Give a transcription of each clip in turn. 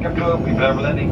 Control, prepare for landing.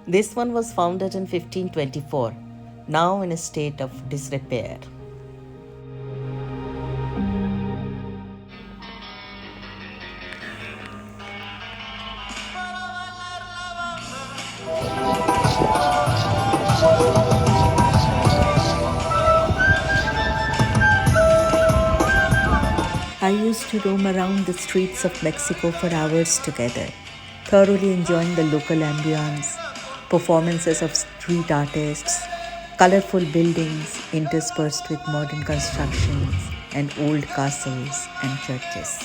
This one was founded in 1524, now in a state of disrepair. I used to roam around the streets of Mexico for hours together, thoroughly enjoying the local ambience, performances of street artists, colorful buildings interspersed with modern constructions, and old castles and churches.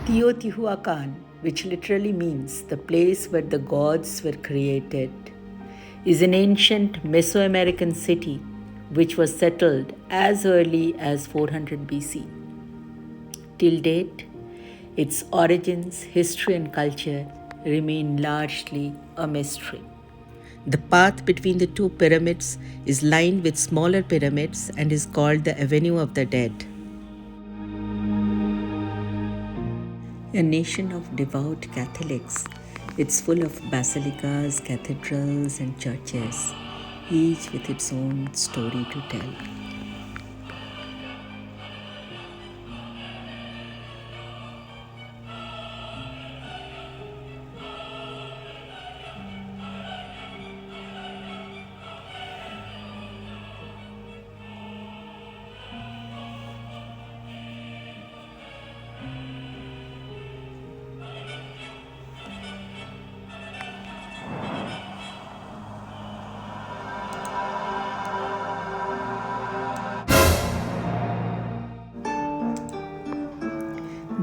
Teotihuacan, which literally means the place where the gods were created, is an ancient Mesoamerican city which was settled as early as 400 BC. Till date, its origins, history, and culture remain largely a mystery. The path between the two pyramids is lined with smaller pyramids and is called the Avenue of the Dead. A nation of devout Catholics, it's full of basilicas, cathedrals, and churches, each with its own story to tell.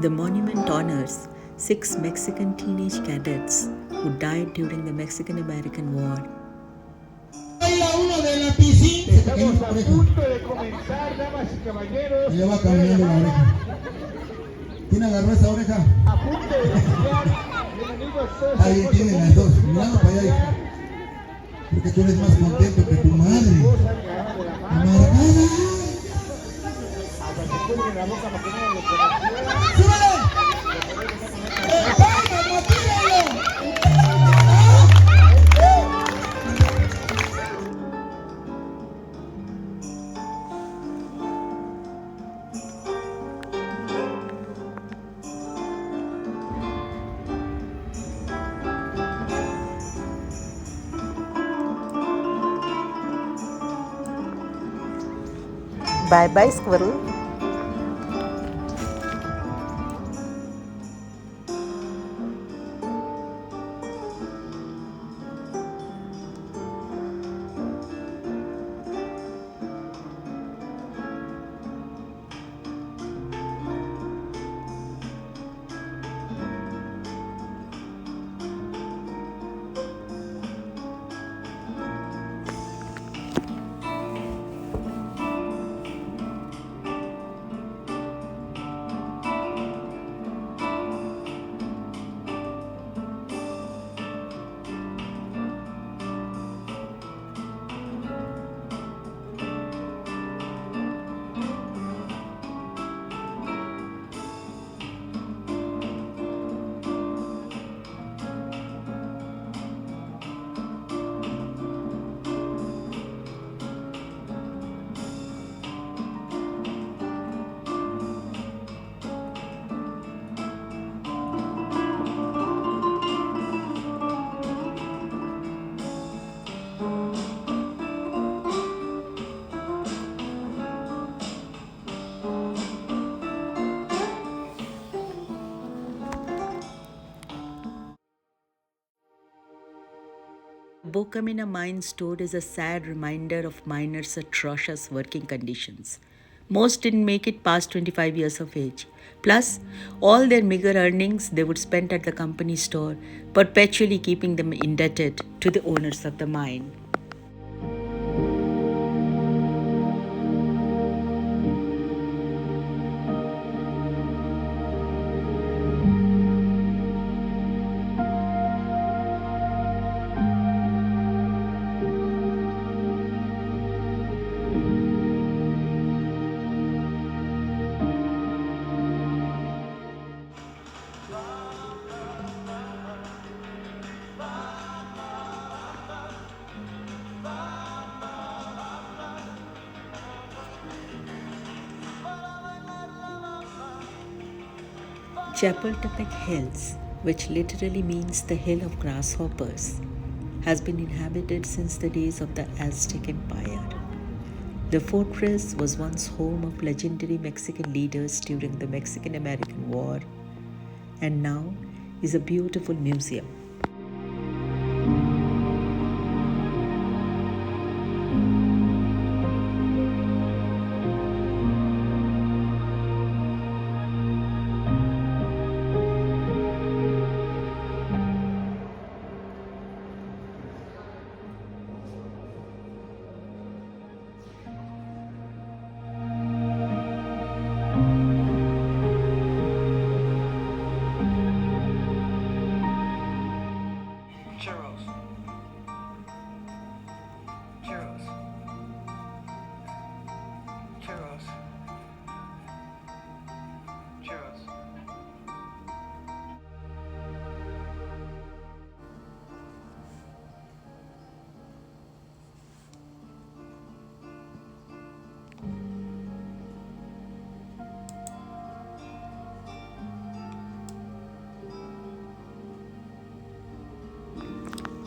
The monument honors 6 Mexican teenage cadets who died during the Mexican-American War. Estamos a punto de comenzar, damas y caballeros. Ya va caminando la oreja. ¿Quién agarró esa oreja? A punto de iniciar. Bienvenidos todos. Alguien tiene las dos. Mirando para allá, hija. Porque tú eres más contento que tu madre. Amargada. Hasta se cubre la boca para que no lo conozcan. ¡Súbele! ¡Venga, motívalo! Bye-bye, squirrel. Bocamina mine stored is a sad reminder of miners' atrocious working conditions. Most didn't make it past 25 years of age. Plus, all their meager earnings they would spend at the company store, perpetually keeping them indebted to the owners of the mine. Chapultepec Hills, which literally means the hill of grasshoppers, has been inhabited since the days of the Aztec Empire. The fortress was once home of legendary Mexican leaders during the Mexican-American War and now is a beautiful museum. Churros. Churros. Churros. Churros.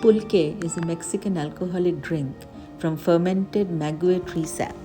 Pulque is a Mexican alcoholic drink from fermented maguey tree sap.